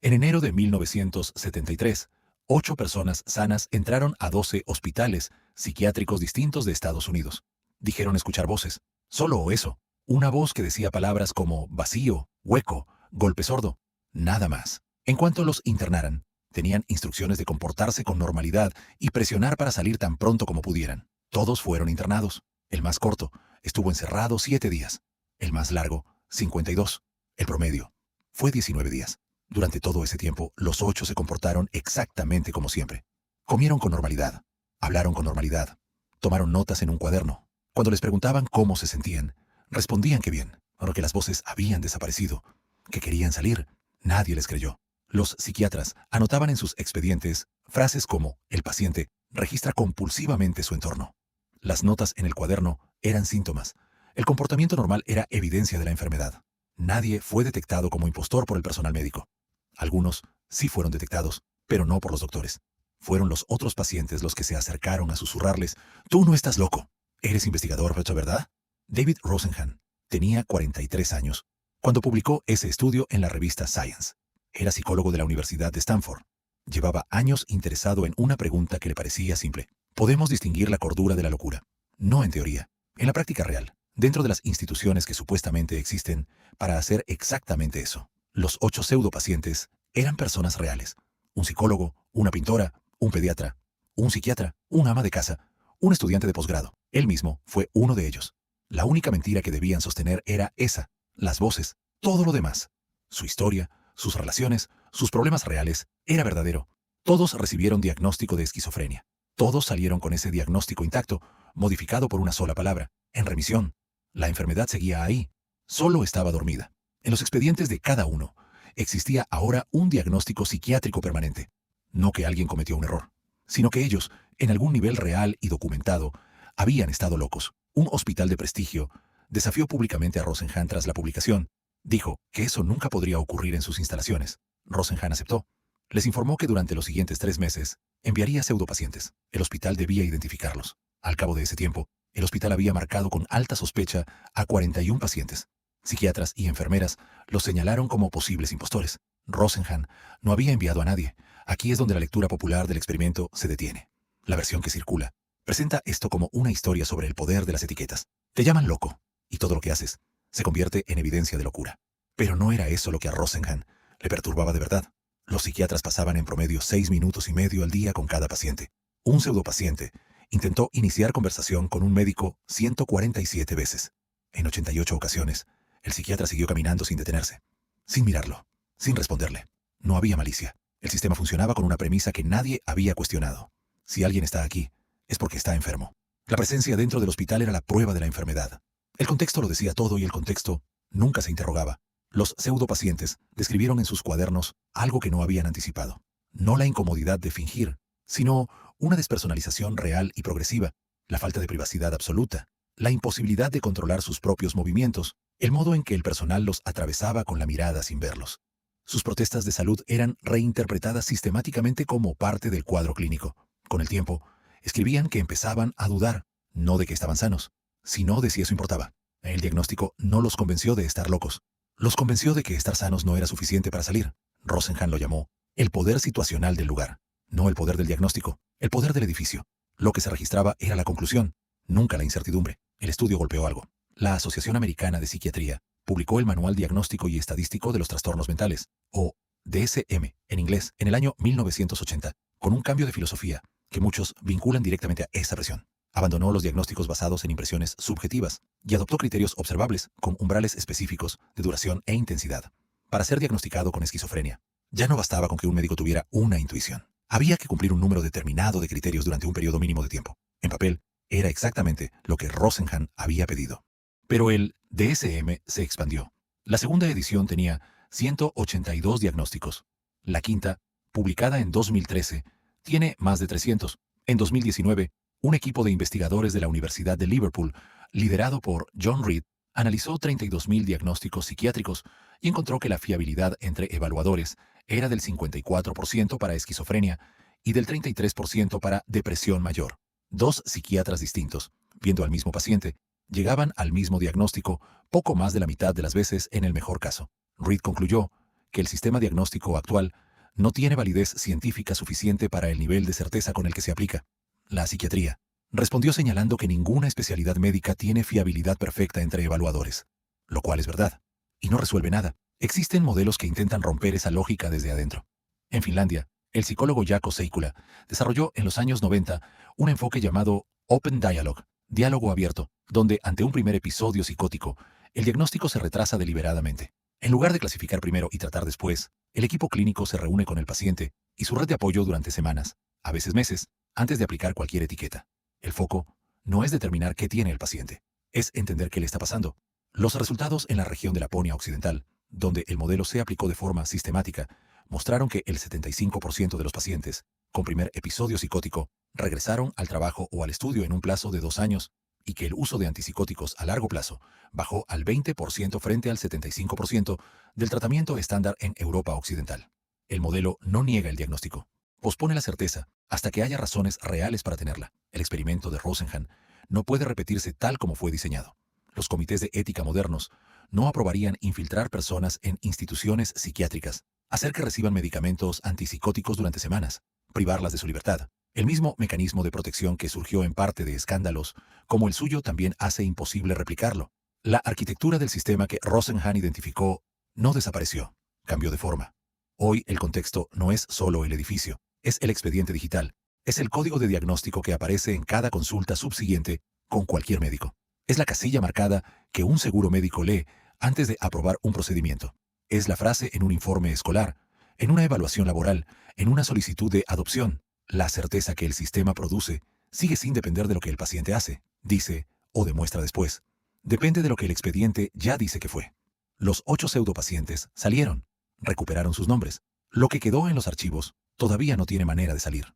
En enero de 1973, 8 personas sanas entraron a 12 hospitales psiquiátricos distintos de Estados Unidos. Dijeron escuchar voces. Solo eso. Una voz que decía palabras como vacío, hueco, golpe sordo. Nada más. En cuanto los internaran, tenían instrucciones de comportarse con normalidad y presionar para salir tan pronto como pudieran. Todos fueron internados. El más corto estuvo encerrado 7 días. El más largo, 52. El promedio fue 19 días. Durante todo ese tiempo, los 8 se comportaron exactamente como siempre. Comieron con normalidad, hablaron con normalidad, tomaron notas en un cuaderno. Cuando les preguntaban cómo se sentían, respondían que bien, pero que las voces habían desaparecido, que querían salir. Nadie les creyó. Los psiquiatras anotaban en sus expedientes frases como el paciente registra compulsivamente su entorno. Las notas en el cuaderno eran síntomas. El comportamiento normal era evidencia de la enfermedad. Nadie fue detectado como impostor por el personal médico. Algunos sí fueron detectados, pero no por los doctores. Fueron los otros pacientes los que se acercaron a susurrarles: «Tú no estás loco. Eres investigador, ¿verdad?». David Rosenhan tenía 43 años cuando publicó ese estudio en la revista Science. Era psicólogo de la Universidad de Stanford. Llevaba años interesado en una pregunta que le parecía simple. ¿Podemos distinguir la cordura de la locura? No en teoría, en la práctica real, dentro de las instituciones que supuestamente existen para hacer exactamente eso. Los 8 pseudopacientes eran personas reales. Un psicólogo, una pintora, un pediatra, un psiquiatra, un ama de casa, un estudiante de posgrado. Él mismo fue uno de ellos. La única mentira que debían sostener era esa, las voces. Todo lo demás, su historia, sus relaciones, sus problemas reales, era verdadero. Todos recibieron diagnóstico de esquizofrenia. Todos salieron con ese diagnóstico intacto, modificado por una sola palabra, en remisión. La enfermedad seguía ahí, solo estaba dormida. En los expedientes de cada uno existía ahora un diagnóstico psiquiátrico permanente. No que alguien cometió un error, sino que ellos, en algún nivel real y documentado, habían estado locos. Un hospital de prestigio desafió públicamente a Rosenhan tras la publicación. Dijo que eso nunca podría ocurrir en sus instalaciones. Rosenhan aceptó. Les informó que durante los siguientes 3 meses enviaría pseudopacientes. El hospital debía identificarlos. Al cabo de ese tiempo, el hospital había marcado con alta sospecha a 41 pacientes. Psiquiatras y enfermeras los señalaron como posibles impostores. Rosenhan no había enviado a nadie. Aquí es donde la lectura popular del experimento se detiene. La versión que circula presenta esto como una historia sobre el poder de las etiquetas. Te llaman loco, y todo lo que haces se convierte en evidencia de locura. Pero no era eso lo que a Rosenhan le perturbaba de verdad. Los psiquiatras pasaban en promedio 6 minutos y medio al día con cada paciente. Un pseudopaciente intentó iniciar conversación con un médico 147 veces. En 88 ocasiones, el psiquiatra siguió caminando sin detenerse, sin mirarlo, sin responderle. No había malicia. El sistema funcionaba con una premisa que nadie había cuestionado. Si alguien está aquí, es porque está enfermo. La presencia dentro del hospital era la prueba de la enfermedad. El contexto lo decía todo y el contexto nunca se interrogaba. Los pseudopacientes describieron en sus cuadernos algo que no habían anticipado. No la incomodidad de fingir, sino una despersonalización real y progresiva, la falta de privacidad absoluta, la imposibilidad de controlar sus propios movimientos, el modo en que el personal los atravesaba con la mirada sin verlos. Sus protestas de salud eran reinterpretadas sistemáticamente como parte del cuadro clínico. Con el tiempo, escribían que empezaban a dudar, no de que estaban sanos, sino de si eso importaba. El diagnóstico no los convenció de estar locos. Los convenció de que estar sanos no era suficiente para salir. Rosenhan lo llamó el poder situacional del lugar, no el poder del diagnóstico, el poder del edificio. Lo que se registraba era la conclusión, nunca la incertidumbre. El estudio golpeó algo. La Asociación Americana de Psiquiatría publicó el Manual Diagnóstico y Estadístico de los Trastornos Mentales, o DSM, en inglés, en el año 1980, con un cambio de filosofía que muchos vinculan directamente a esa presión. Abandonó los diagnósticos basados en impresiones subjetivas y adoptó criterios observables con umbrales específicos de duración e intensidad. Para ser diagnosticado con esquizofrenia, ya no bastaba con que un médico tuviera una intuición. Había que cumplir un número determinado de criterios durante un periodo mínimo de tiempo. En papel, era exactamente lo que Rosenhan había pedido. Pero el DSM se expandió. La segunda edición tenía 182 diagnósticos. La quinta, publicada en 2013, tiene más de 300. En 2019, un equipo de investigadores de la Universidad de Liverpool, liderado por John Reed, analizó 32.000 diagnósticos psiquiátricos y encontró que la fiabilidad entre evaluadores era del 54% para esquizofrenia y del 33% para depresión mayor. 2 psiquiatras distintos, viendo al mismo paciente, llegaban al mismo diagnóstico poco más de la mitad de las veces en el mejor caso. Reed concluyó que el sistema diagnóstico actual no tiene validez científica suficiente para el nivel de certeza con el que se aplica. La psiquiatría respondió señalando que ninguna especialidad médica tiene fiabilidad perfecta entre evaluadores, lo cual es verdad, y no resuelve nada. Existen modelos que intentan romper esa lógica desde adentro. En Finlandia, el psicólogo Jaakko Seikkula desarrolló en los años 90 un enfoque llamado Open Dialogue, diálogo abierto, donde ante un primer episodio psicótico, el diagnóstico se retrasa deliberadamente. En lugar de clasificar primero y tratar después, el equipo clínico se reúne con el paciente y su red de apoyo durante semanas, a veces meses, antes de aplicar cualquier etiqueta. El foco no es determinar qué tiene el paciente, es entender qué le está pasando. Los resultados en la región de Laponia Occidental, donde el modelo se aplicó de forma sistemática, mostraron que el 75% de los pacientes con primer episodio psicótico regresaron al trabajo o al estudio en un plazo de 2 años y que el uso de antipsicóticos a largo plazo bajó al 20% frente al 75% del tratamiento estándar en Europa Occidental. El modelo no niega el diagnóstico, pospone la certeza hasta que haya razones reales para tenerla. El experimento de Rosenhan no puede repetirse tal como fue diseñado. Los comités de ética modernos no aprobarían infiltrar personas en instituciones psiquiátricas, hacer que reciban medicamentos antipsicóticos durante semanas, privarlas de su libertad. El mismo mecanismo de protección que surgió en parte de escándalos como el suyo también hace imposible replicarlo. La arquitectura del sistema que Rosenhan identificó no desapareció, cambió de forma. Hoy el contexto no es solo el edificio, es el expediente digital, es el código de diagnóstico que aparece en cada consulta subsiguiente con cualquier médico. Es la casilla marcada que un seguro médico lee antes de aprobar un procedimiento. Es la frase en un informe escolar, en una evaluación laboral, en una solicitud de adopción. La certeza que el sistema produce sigue sin depender de lo que el paciente hace, dice o demuestra después. Depende de lo que el expediente ya dice que fue. Los 8 pseudopacientes salieron, recuperaron sus nombres. Lo que quedó en los archivos todavía no tiene manera de salir.